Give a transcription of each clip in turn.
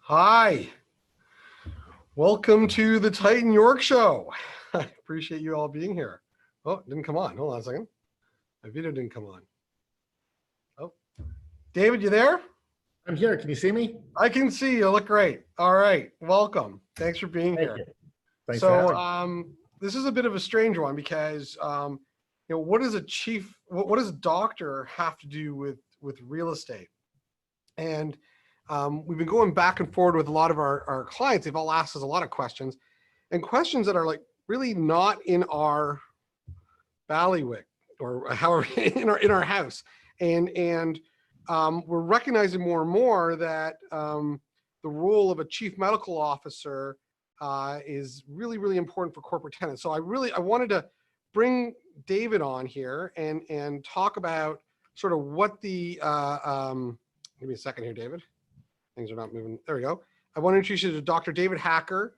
Hi, welcome to the Titan York Show. I appreciate you all being here. Oh, it didn't come on. Hold on a second. My video didn't come on. Oh, David, you there? I'm here. Can you see me? I can see you. Look great. All right. Welcome. Thanks for being Thank here. you. Thanks for having me. This is a bit of a strange one because, what does what does a doctor have to do with real estate? And we've been going back and forward with a lot of our clients. They've all asked us a lot of questions, and questions that are like really not in our bailiwick or however in our house. And we're recognizing more and more that the role of a chief medical officer is really, really important for corporate tenants. So I wanted to bring David on here and talk about sort of what the give me a second here, David. Things are not moving. There we go. I want to introduce you to Dr. David.Hacker.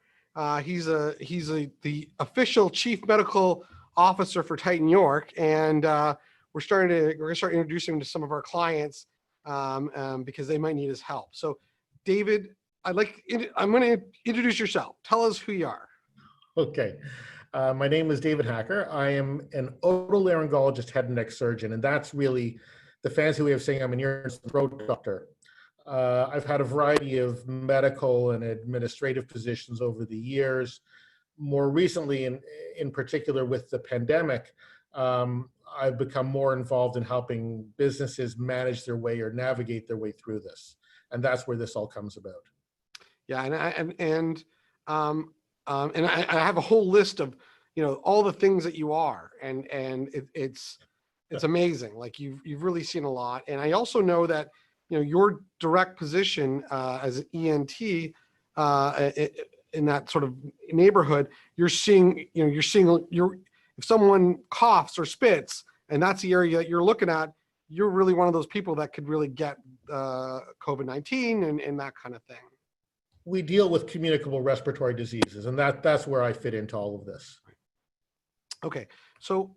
He's the official chief medical officer for Titan York, and we're going to start introducing him to some of our clients because they might need his help. So, David, I'm going to introduce yourself. Tell us who you are. Okay. My name is David.Hacker. I am an otolaryngologist, head and neck surgeon, and that's really the fancy way of saying I'm an ear and throat doctor. I've had a variety of medical and administrative positions over the years. More recently, in particular with the pandemic, I've become more involved in helping businesses manage their way or navigate their way through this. And that's where this all comes about. Yeah, and I have a whole list of all the things that you are, and it's amazing. Like you've really seen a lot, and I also know that your direct position as an ENT in that sort of neighborhood, you're seeing if someone coughs or spits, and that's the area that you're looking at, you're really one of those people that could really get COVID-19 and that kind of thing. We deal with communicable respiratory diseases, and that's where I fit into all of this. Okay, so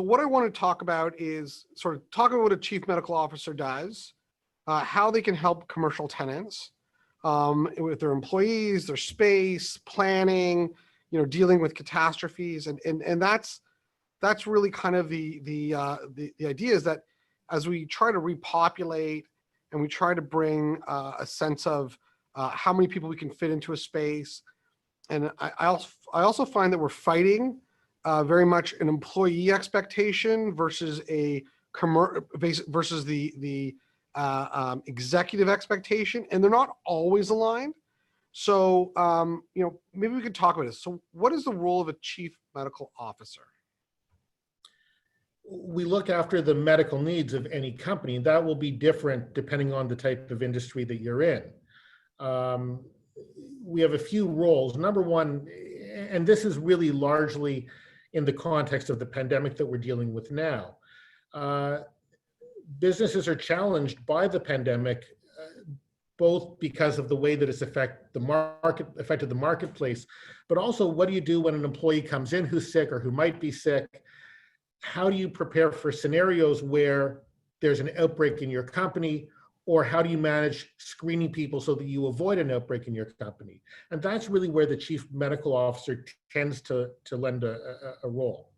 what I want to talk about is sort of talk about what a chief medical officer does, how they can help commercial tenants with their employees, their space, planning, dealing with catastrophes, and that's really kind of the idea is that as we try to repopulate and we try to bring a sense of how many people we can fit into a space, and I also find that we're fighting very much an employee expectation versus the executive expectation, and they're not always aligned. So maybe we could talk about this. So what is the role of a chief medical officer? We look after the medical needs of any company. That will be different depending on the type of industry that you're in. We have a few roles. Number one, and this is really largely in the context of the pandemic that we're dealing with now. Businesses are challenged by the pandemic, both because of the way that it's affected the marketplace, but also what do you do when an employee comes in who's sick or who might be sick? How do you prepare for scenarios where there's an outbreak in your company, or how do you manage screening people so that you avoid an outbreak in your company? And that's really where the chief medical officer tends to lend a role.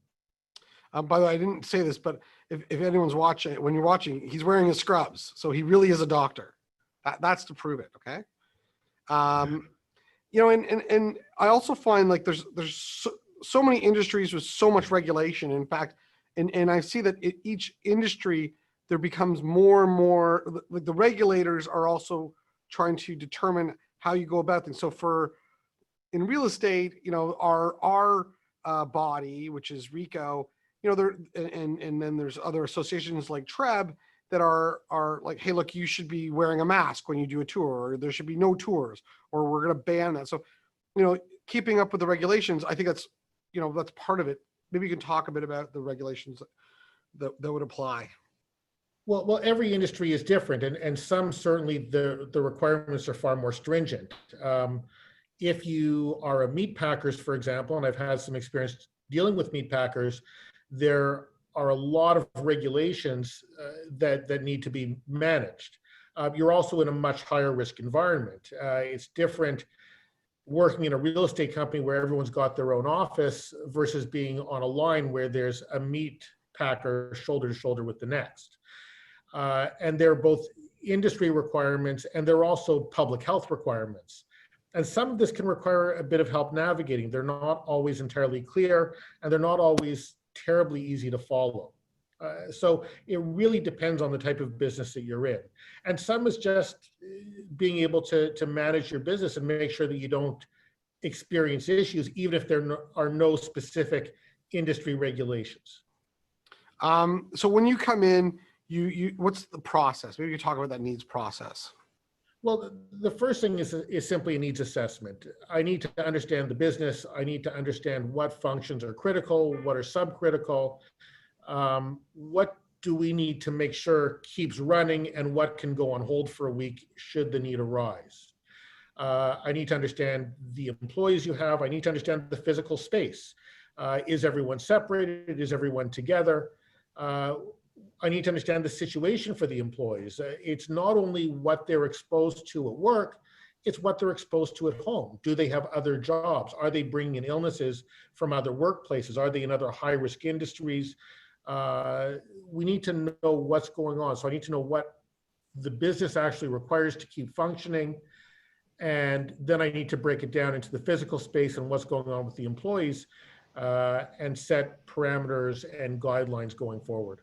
By the way, I didn't say this, but if anyone's watching, when you're watching, he's wearing his scrubs. So he really is a doctor. That's to prove it, okay? And I also find like there's so many industries with so much regulation. In fact, and I see that each industry, there becomes more and more, like the regulators are also trying to determine how you go about things. So in real estate, our body, which is RICO, and then there's other associations like TREB that are like, hey, look, you should be wearing a mask when you do a tour, or there should be no tours, or we're going to ban that. So, keeping up with the regulations, I think that's part of it. Maybe you can talk a bit about the regulations that would apply. Well, every industry is different, and some certainly the requirements are far more stringent. If you are a meat packers, for example, and I've had some experience dealing with meat packers, there are a lot of regulations that need to be managed. you're also in a much higher risk environment. It's different working in a real estate company where everyone's got their own office versus being on a line where there's a meat packer shoulder to shoulder with the next. And they're both industry requirements and they're also public health requirements. And some of this can require a bit of help navigating. They're not always entirely clear and they're not always terribly easy to follow. So it really depends on the type of business that you're in. And some is just being able to manage your business and make sure that you don't experience issues, even if there are no specific industry regulations. So when you come in, what's the process? Maybe you talk about that needs process. Well, the first thing is simply a needs assessment. I need to understand the business. I need to understand what functions are critical, what are subcritical. What do we need to make sure keeps running and what can go on hold for a week should the need arise. I need to understand the employees you have. I need to understand the physical space. Is everyone separated? Is everyone together? I need to understand the situation for the employees. It's not only what they're exposed to at work, it's what they're exposed to at home. Do they have other jobs? Are they bringing in illnesses from other workplaces? Are they in other high-risk industries? We need to know what's going on. So I need to know what the business actually requires to keep functioning. And then I need to break it down into the physical space and what's going on with the employees and set parameters and guidelines going forward.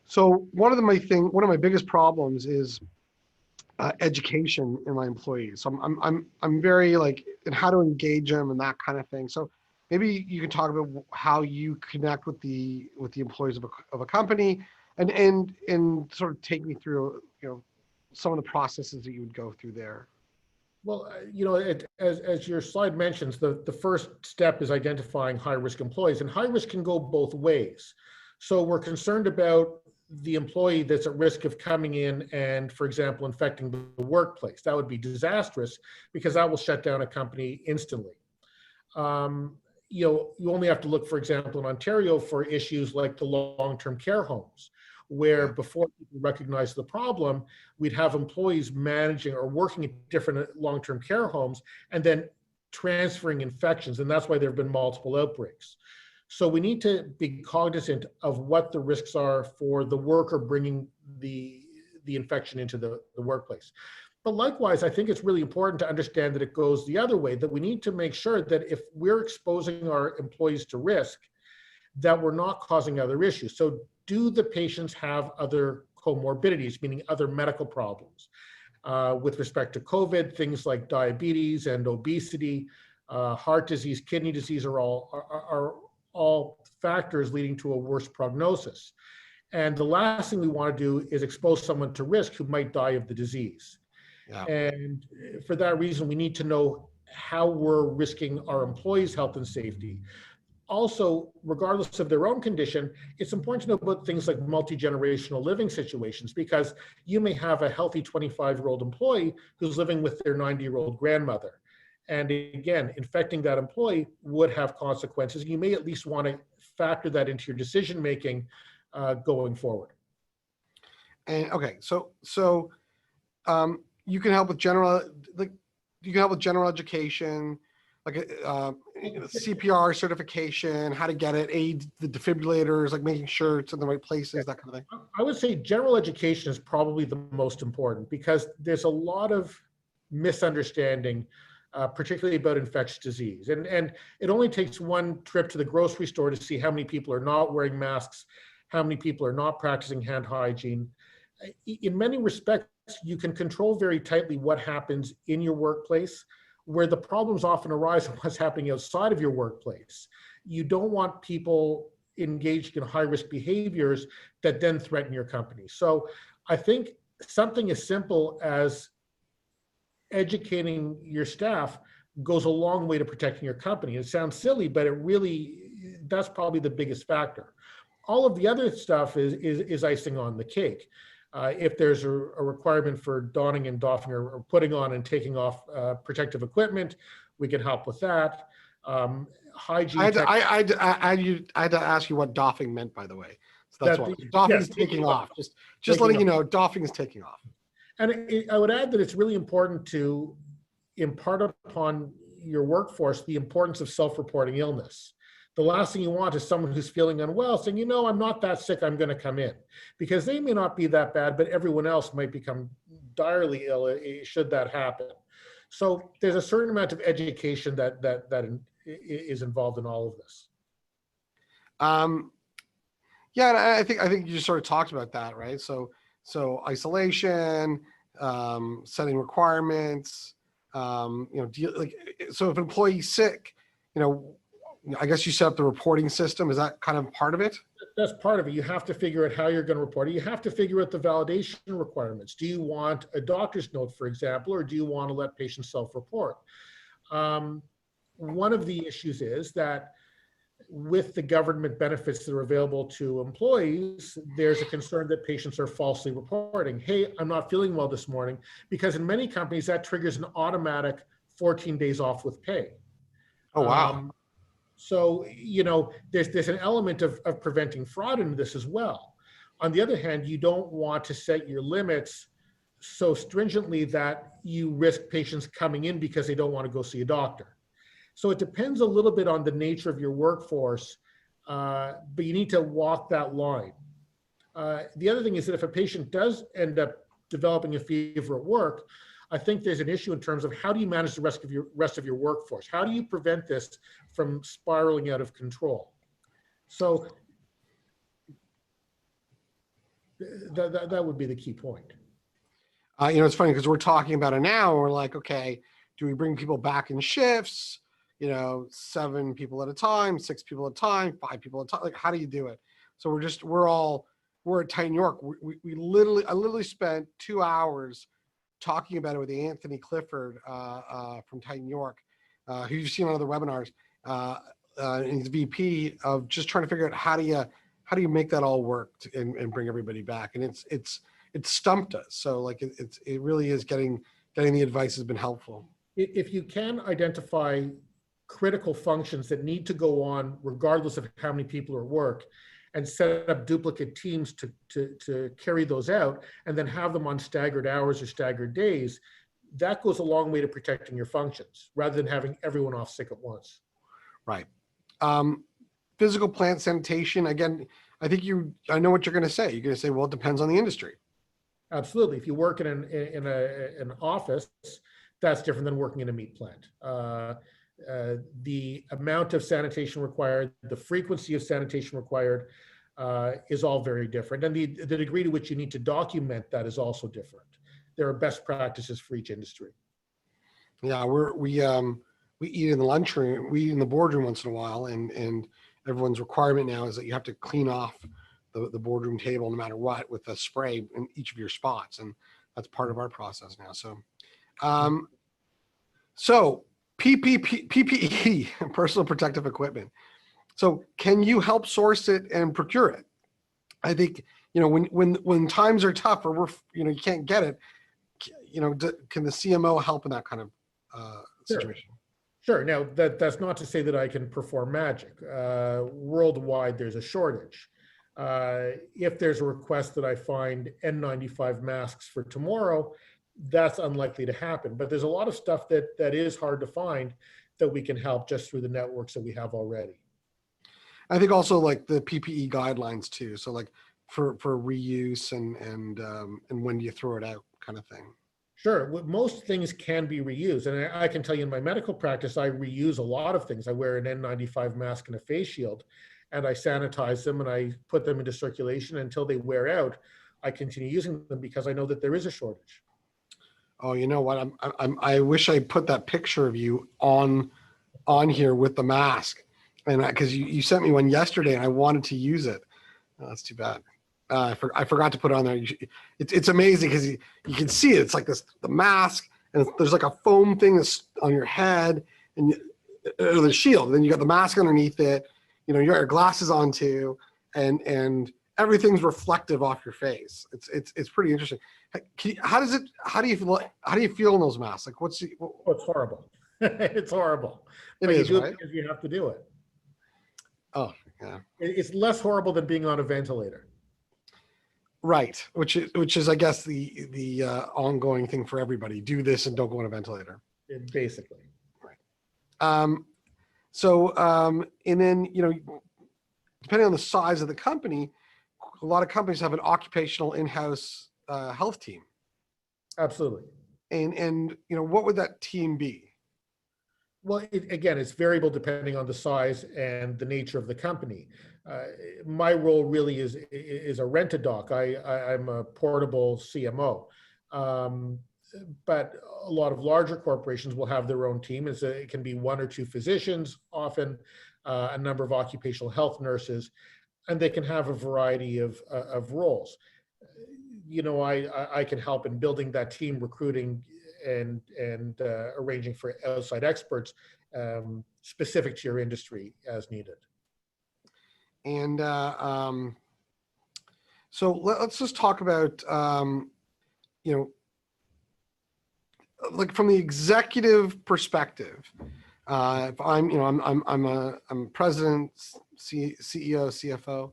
So one of my biggest problems is education in my employees. So I'm very like in how to engage them and that kind of thing. So maybe you can talk about how you connect with the employees of a company and sort of take me through, some of the processes that you would go through there. Well, as your slide mentions, the first step is identifying high-risk employees, and high risk can go both ways. So we're concerned about the employee that's at risk of coming in and, for example, infecting the workplace. That would be disastrous because that will shut down a company instantly. You only have to look, for example, in Ontario for issues like the long-term care homes, where before people recognize the problem, we'd have employees managing or working at different long-term care homes and then transferring infections. And that's why there have been multiple outbreaks. So we need to be cognizant of what the risks are for the worker bringing the infection into the workplace. But likewise, I think it's really important to understand that it goes the other way, that we need to make sure that if we're exposing our employees to risk, that we're not causing other issues. So do the patients have other comorbidities, meaning other medical problems? With respect to COVID, things like diabetes and obesity, heart disease, kidney disease are all factors leading to a worse prognosis. And the last thing we want to do is expose someone to risk who might die of the disease. Yeah. And for that reason, we need to know how we're risking our employees' health and safety. Also, regardless of their own condition, it's important to know about things like multi-generational living situations, because you may have a healthy 25-year-old employee who's living with their 90-year-old grandmother. And again, infecting that employee would have consequences. You may at least want to factor that into your decision-making going forward. And okay, so you can help with general education, like CPR certification, how to get it, aid the defibrillators, like making sure it's in the right places, that kind of thing. I would say general education is probably the most important because there's a lot of misunderstanding, particularly about infectious disease. And it only takes one trip to the grocery store to see how many people are not wearing masks, how many people are not practicing hand hygiene. In many respects, you can control very tightly what happens in your workplace, where the problems often arise from what's happening outside of your workplace. You don't want people engaged in high-risk behaviors that then threaten your company. So I think something as simple as educating your staff goes a long way to protecting your company. It sounds silly, but that's probably the biggest factor. All of the other stuff is icing on the cake. If there's a requirement for donning and doffing or putting on and taking off protective equipment, we can help with that. Hygiene. I had to ask you what doffing meant, by the way. That's That why the, doffing yes, is taking off. Just taking letting off. you know, doffing is taking off. And I would add that it's really important to impart upon your workforce the importance of self-reporting illness. The last thing you want is someone who's feeling unwell saying, you know, I'm not that sick, I'm going to come in. Because they may not be that bad, but everyone else might become direly ill should that happen. So there's a certain amount of education that is involved in all of this. Yeah, and I think you just sort of talked about that, right? So isolation, setting requirements, so if an employee's sick, I guess you set up the reporting system. Is that kind of part of it? That's part of it. You have to figure out how you're going to report it. You have to figure out the validation requirements. Do you want a doctor's note, for example, or do you want to let patients self-report? One of the issues is that with the government benefits that are available to employees, there's a concern that patients are falsely reporting, hey, I'm not feeling well this morning, because in many companies that triggers an automatic 14 days off with pay. Oh, wow. So, there's an element of preventing fraud in this as well. On the other hand, you don't want to set your limits so stringently that you risk patients coming in because they don't want to go see a doctor. So it depends a little bit on the nature of your workforce, but you need to walk that line. The other thing is that if a patient does end up developing a fever at work, I think there's an issue in terms of how do you manage the rest of your workforce? How do you prevent this from spiraling out of control? So that would be the key point. It's funny because we're talking about it now. And we're like, okay, do we bring people back in shifts? 7 people at a time, 6 people at a time, 5 people at a time. Like, how do you do it? So we're at Titan York. I literally spent 2 hours talking about it with Anthony Clifford from Titan York, who you've seen on other webinars. And he's VP of just trying to figure out how do you make that all work and bring everybody back. And it's stumped us. So like it really is getting the advice has been helpful. If you can identify critical functions that need to go on regardless of how many people are at work, and set up duplicate teams to carry those out, and then have them on staggered hours or staggered days, that goes a long way to protecting your functions rather than having everyone off sick at once. Right. Physical plant sanitation, again, I know what you're going to say. You're going to say, well, it depends on the industry. Absolutely. If you work in an office, that's different than working in a meat plant. The amount of sanitation required, the frequency of sanitation required is all very different. And the degree to which you need to document that is also different. There are best practices for each industry. Yeah, we eat in the lunchroom, we eat in the boardroom once in a while, and everyone's requirement now is that you have to clean off the boardroom table no matter what with a spray in each of your spots. And that's part of our process now. So PPE, personal protective equipment. So can you help source it and procure it? I think, when times are tough or you can't get it, can the CMO help in that kind of situation? Sure. Now, that's not to say that I can perform magic. Worldwide, there's a shortage. If there's a request that I find N95 masks for tomorrow, that's unlikely to happen. But there's a lot of stuff that is hard to find that we can help just through the networks that we have already. I think also like the PPE guidelines too. So like for reuse and when do you throw it out kind of thing. Sure. Most things can be reused. And I can tell you in my medical practice, I reuse a lot of things. I wear an N95 mask and a face shield, and I sanitize them and I put them into circulation until they wear out. I continue using them because I know that there is a shortage. Oh, you know what? I wish I put that picture of you on here with the mask, and because you sent me one yesterday and I wanted to use it. Oh, that's too bad. I forgot to put it on there. It's amazing because you can see it. It's like the mask, and there's like a foam thing that's on your head, and the shield. Then you got the mask underneath it. You got your glasses on too, and everything's reflective off your face. It's pretty interesting. How do you feel in those masks? Like It's horrible. It's horrible. It but is, you do right? it because you have to do it. Oh, Yeah. It's less horrible than being on a ventilator. Right. Which is, I guess, the ongoing thing for everybody. Do this and don't go on a ventilator. Basically. Right. And then, depending on the size of the company, a lot of companies have an occupational in-house health team. Absolutely. And what would that team be? Well, again, it's variable depending on the size and the nature of the company. My role really is a rent-a-doc. I'm a portable CMO. But a lot of larger corporations will have their own team. It can be 1 or 2 physicians, often a number of occupational health nurses, and they can have a variety of roles. I can help in building that team, recruiting and arranging for outside experts specific to your industry as needed. And so let's just talk about, like from the executive perspective. If I'm a president, CEO, CFO.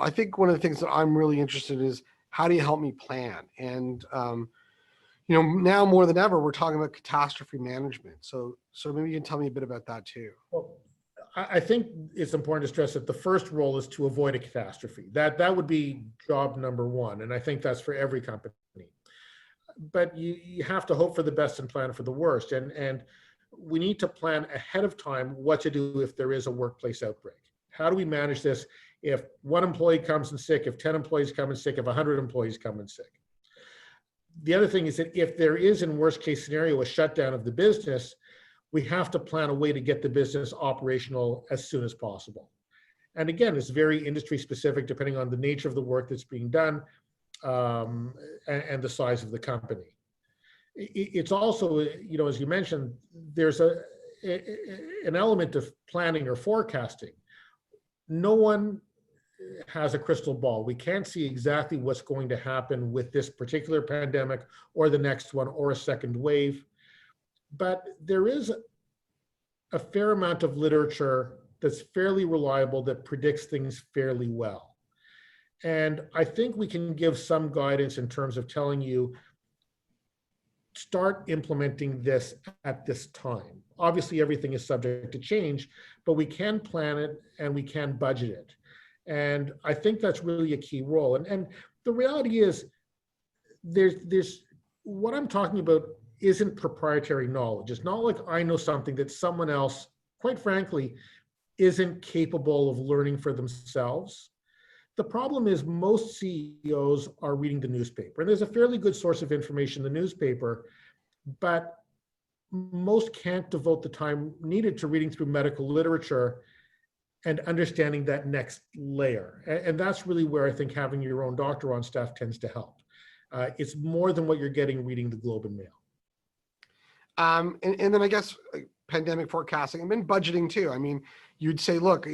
I think one of the things that I'm really interested in is how do you help me plan? And now more than ever, we're talking about catastrophe management. So maybe you can tell me a bit about that too. Well, I think it's important to stress that the first role is to avoid a catastrophe. That would be job number 1, and I think that's for every company. But you have to hope for the best and plan for the worst, and we need to plan ahead of time what to do if there is a workplace outbreak. How do we manage this if 1 employee comes in sick, if 10 employees come in sick, if 100 employees come in sick? The other thing is that if there is, in worst case scenario, a shutdown of the business, we have to plan a way to get the business operational as soon as possible. And again, it's very industry specific depending on the nature of the work that's being done and the size of the company. It's also, as you mentioned, there's an element of planning or forecasting. No one has a crystal ball. We can't see exactly what's going to happen with this particular pandemic or the next one or a second wave. But there is a fair amount of literature that's fairly reliable that predicts things fairly well. And I think we can give some guidance in terms of telling you, start implementing this at this time. Obviously, everything is subject to change, but we can plan it and we can budget it. And I think that's really a key role. And the reality is, there's what I'm talking about isn't proprietary knowledge. It's not like I know something that someone else, quite frankly, isn't capable of learning for themselves. The problem is most CEOs are reading the newspaper, and there's a fairly good source of information in the newspaper, but most can't devote the time needed to reading through medical literature and understanding that next layer. And that's really where I think having your own doctor on staff tends to help. It's more than what you're getting reading the Globe and Mail. And then I guess pandemic forecasting and then budgeting too. I mean, you'd say, look,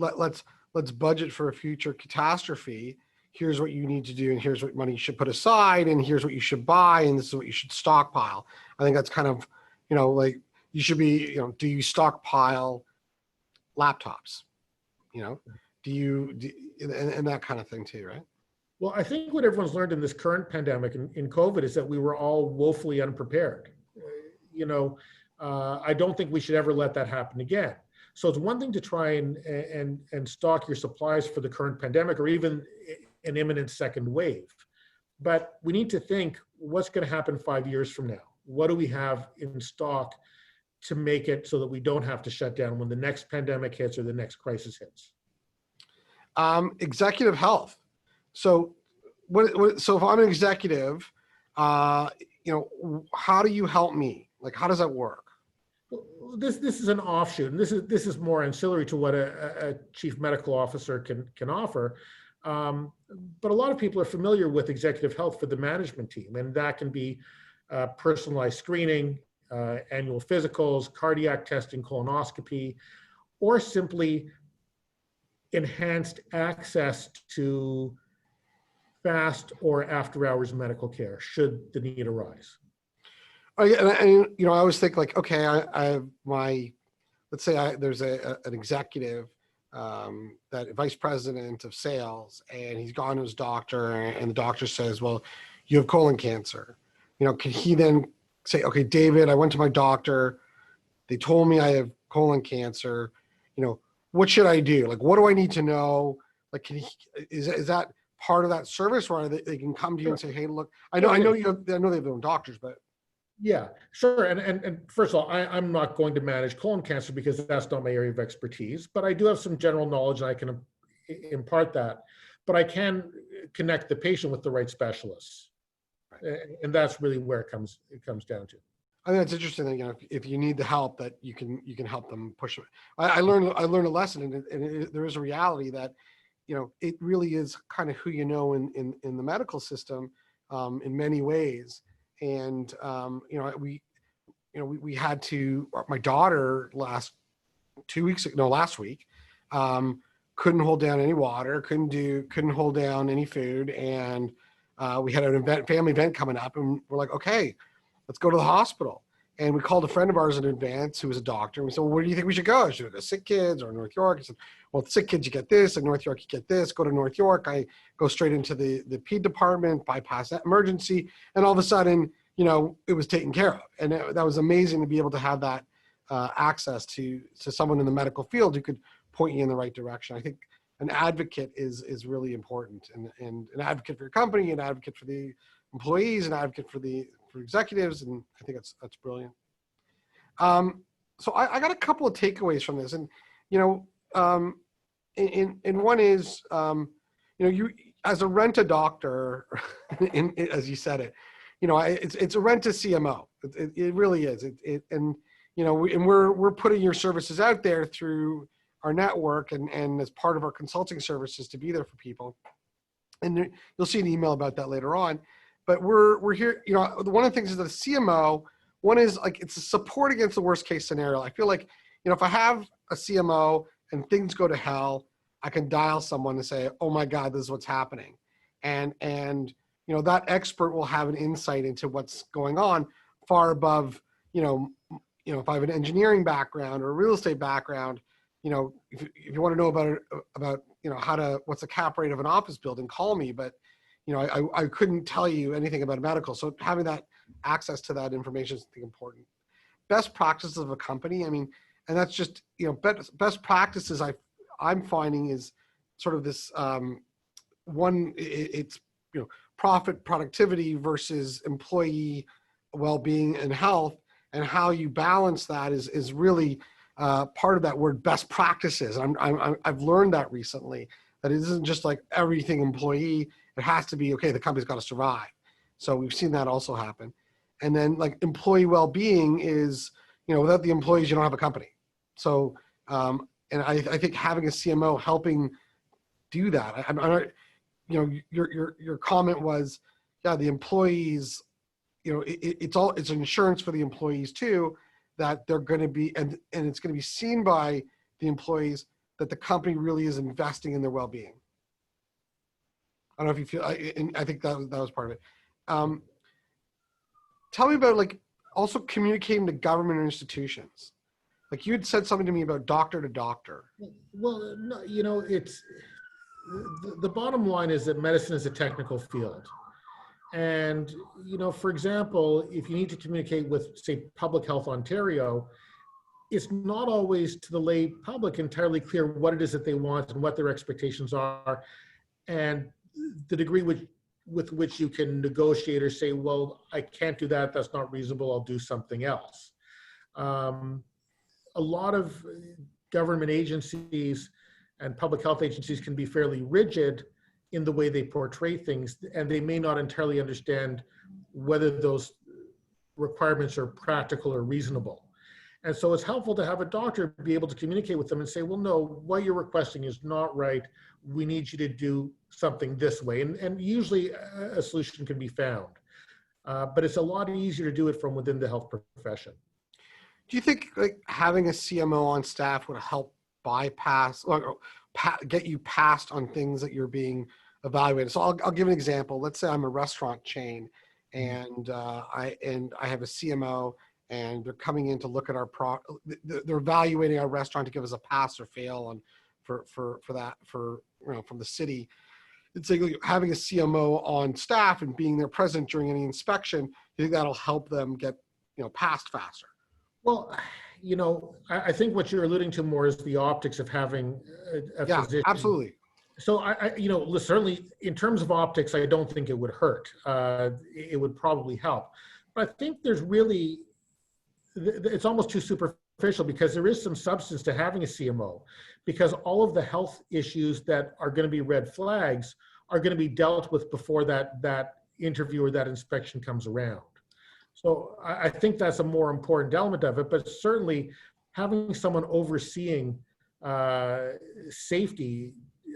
let's budget for a future catastrophe. Here's what you need to do, and here's what money you should put aside, and here's what you should buy, and this is what you should stockpile. I think that's kind of, like you should be, do you stockpile laptops? Do you and that kind of thing too, right? Well, I think what everyone's learned in this current pandemic in COVID is that we were all woefully unprepared. I don't think we should ever let that happen again. So it's one thing to try and stock your supplies for the current pandemic or even an imminent second wave. But we need to think, what's going to happen 5 years from now? What do we have in stock to make it so that we don't have to shut down when the next pandemic hits or the next crisis hits? Executive health. So so if I'm an executive, how do you help me? Like, how does that work? This is an offshoot, and this is more ancillary to what a chief medical officer can offer. But a lot of people are familiar with executive health for the management team, and that can be personalized screening, annual physicals, cardiac testing, colonoscopy, or simply enhanced access to fast or after hours medical care should the need arise. I always think like, okay, I have my, let's say there's an executive that vice president of sales, and he's gone to his doctor, and the doctor says, well, you have colon cancer. Can he then say, okay, David, I went to my doctor, they told me I have colon cancer, what should I do? Like, what do I need to know? Like, is that part of that service where they can come to you and say, hey, look, I know they have their own doctors, but. Yeah, sure. And first of all, I'm not going to manage colon cancer because that's not my area of expertise, but I do have some general knowledge and I can impart that. But I can connect the patient with the right specialists. Right. And that's really where it comes down to. I think it's interesting that, if you need the help, that you can help them push it. I learned a lesson, and there is a reality that, it really is kind of who in the medical system, in many ways. And we had to, my daughter last week, couldn't hold down any water, couldn't hold down any food, and we had an family event coming up, and we're like, okay, let's go to the hospital. And we called a friend of ours in advance who was a doctor, and we said, well, where do you think we should go? Should we go to Sick Kids or North York? I said, well, at Sick Kids you get this, and North York you get this. Go to North York, I go straight into the ped department, bypass that emergency, and all of a sudden, it was taken care of. And that was amazing to be able to have that access to someone in the medical field who could point you in the right direction. I think an advocate is really important, and an advocate for your company, an advocate for the employees, an advocate for executives, and I think that's brilliant. So I got a couple of takeaways from this, and and one is, you as a rent-a-doctor, as you said it, it's a rent-a-CMO. It really is. And we're putting your services out there through our network and as part of our consulting services to be there for people. And you'll see an email about that later on. But we're here, one of the things is that a CMO, one is like, it's a support against the worst case scenario. I feel like, if I have a CMO and things go to hell, I can dial someone and say, oh my God, this is what's happening. And that expert will have an insight into what's going on far above, if I have an engineering background or a real estate background, if you want to know about what's the cap rate of an office building, call me. But I couldn't tell you anything about medical. So having that access to that information is important. Best practices of a company. I mean, and that's just, best practices I'm finding is sort of this it's, profit productivity versus employee well-being and health, and how you balance that is really part of that word best practices. I've learned that recently, that it isn't just like everything employee. It has to be, okay, the company's got to survive. So we've seen that also happen. And then like employee well-being is, without the employees, you don't have a company. So, and I think having a CMO helping do that, your comment was, yeah, the employees, it's insurance for the employees too, that they're going to be, and it's going to be seen by the employees that the company really is investing in their well-being. I don't know if you feel, I think that was part of it. Tell me about also communicating to government institutions. Like you had said something to me about doctor to doctor. Well, no, it's, the bottom line is that medicine is a technical field. And, for example, if you need to communicate with, say, Public Health Ontario, it's not always to the lay public entirely clear what it is that they want and what their expectations are, and the degree with which you can negotiate or say, well, I can't do that, that's not reasonable, I'll do something else. A lot of government agencies and public health agencies can be fairly rigid in the way they portray things, and they may not entirely understand whether those requirements are practical or reasonable. And so it's helpful to have a doctor be able to communicate with them and say, well, no, what you're requesting is not right. We need you to do something this way. And usually a solution can be found. But it's a lot easier to do it from within the health profession. Do you think having a CMO on staff would help bypass or get you passed on things that you're being evaluated? So I'll give an example. Let's say I'm a restaurant chain and I have a CMO, and they're coming in to look at they're evaluating our restaurant to give us a pass or fail on from the city. It's like having a CMO on staff and being there present during any inspection. You think that'll help them get past faster? Well, I think what you're alluding to more is the optics of having a physician. Absolutely. So certainly in terms of optics, I don't think it would hurt. It would probably help. But I think it's almost too superficial, because there is some substance to having a CMO, because all of the health issues that are going to be red flags are going to be dealt with before that interview or that inspection comes around. So I think that's a more important element of it, but certainly having someone overseeing safety,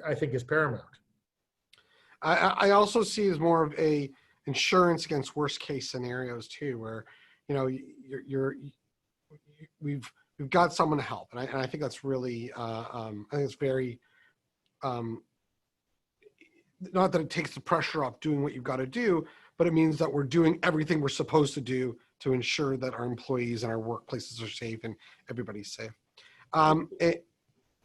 I think, is paramount. I also see as more of a insurance against worst case scenarios too, where we've got someone to help, and I think that's really I think it's very not that it takes the pressure off doing what you've got to do, but it means that we're doing everything we're supposed to do to ensure that our employees and our workplaces are safe and everybody's safe.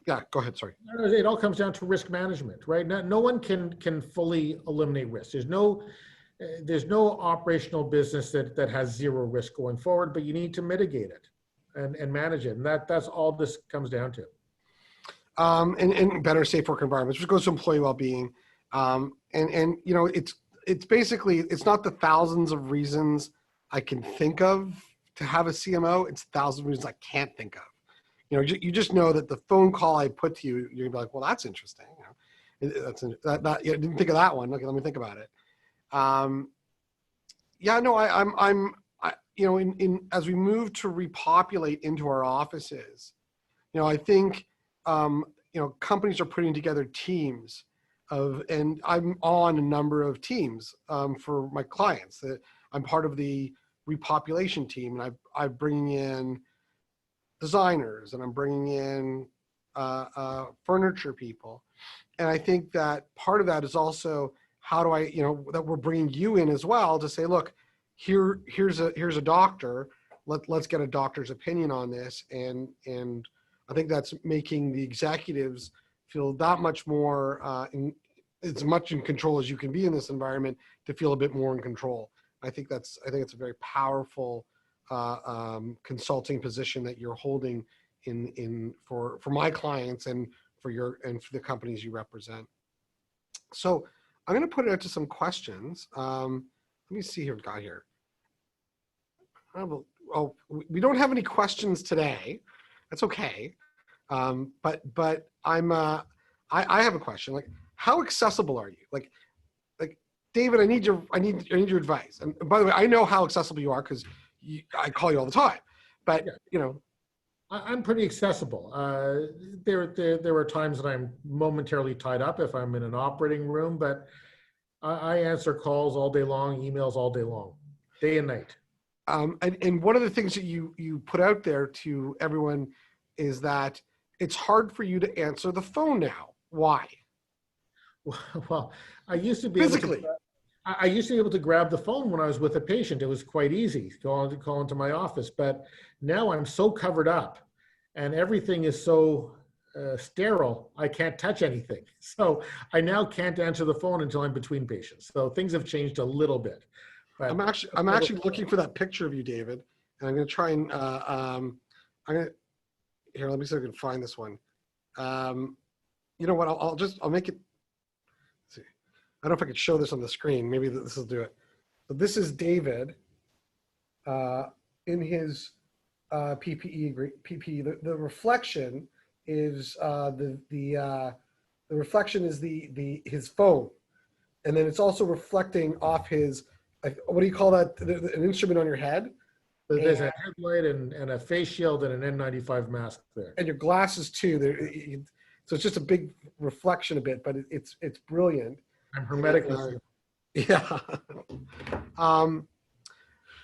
Yeah, go ahead. Sorry. It all comes down to risk management, right? No one can fully eliminate risk. There's no operational business that has zero risk going forward, but you need to mitigate it and manage it. And that's all this comes down to. And better safe work environments, which goes to employee well-being. It's basically, it's not the thousands of reasons I can think of to have a CMO. It's thousands of reasons I can't think of. You just know that the phone call I put to you, you're gonna be like, well, that's interesting. I didn't think of that one. Okay, let me think about it. As we move to repopulate into our offices, I think, companies are putting together teams and I'm on a number of teams for my clients. That I'm part of the repopulation team, and I'm bringing in designers, and I'm bringing in furniture people. And I think that part of that is also how do I, that we're bringing you in as well to say, look, here's a doctor. Let's get a doctor's opinion on this. And I think that's making the executives feel that much more, as much in control as you can be in this environment, to feel a bit more in control. I think it's a very powerful consulting position that you're holding for my clients and for the companies you represent. So I'm going to put it out to some questions. Let me see here. Got here. We don't have any questions today. That's okay. But I have a question. Like, how accessible are you? Like David, I need your advice. And by the way, I know how accessible you are because I call you all the time. But I'm pretty accessible. There were times that I'm momentarily tied up if I'm in an operating room, but I answer calls all day long, emails all day long, day and night. And one of the things that you put out there to everyone is that it's hard for you to answer the phone now. Why? Well, I used to be physically. able to grab the phone when I was with a patient. It was quite easy to call into my office, but now I'm so covered up and everything is so sterile, I can't touch anything. So I now can't answer the phone until I'm between patients. So things have changed a little bit. But I'm actually looking for that picture of you, David, and I'm going to try and here. Let me see if I can find this one. You know what? I'll make it. Let's see, I don't know if I could show this on the screen. Maybe this will do it. So this is David in his PPE. The reflection is the reflection is his phone, and then it's also reflecting off his. What do you call that? An instrument on your head. There's a headlight and a face shield and an N95 mask there. And your glasses too. So it's just a big reflection a bit, but it's brilliant. I'm hermetically. Yeah.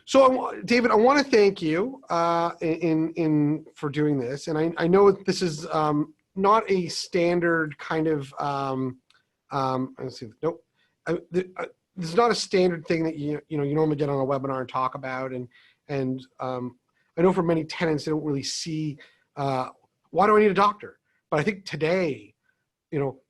So David, I want to thank you for doing this, and I know this is not a standard kind of. Let's see. Nope. This is not a standard thing that you normally get on a webinar and talk about, and I know for many tenants they don't really see why do I need a doctor, but I think today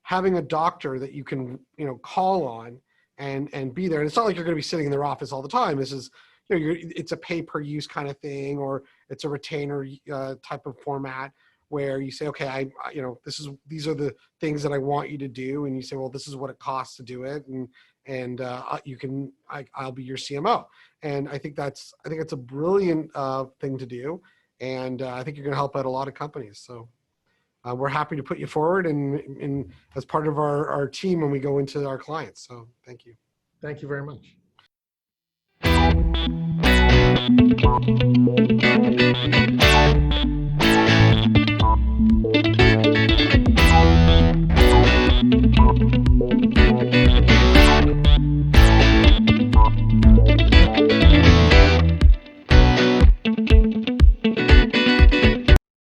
having a doctor that you can, call on and be there. And it's not like you're going to be sitting in their office all the time. This is, it's a pay per use kind of thing, or it's a retainer type of format where you say, okay, these are the things that I want you to do. And you say, well, this is what it costs to do it. And I'll be your CMO. And I think that's a brilliant thing to do. And I think you're going to help out a lot of companies. So we're happy to put you forward and as part of our team when we go into our clients. So thank you. Thank you very much.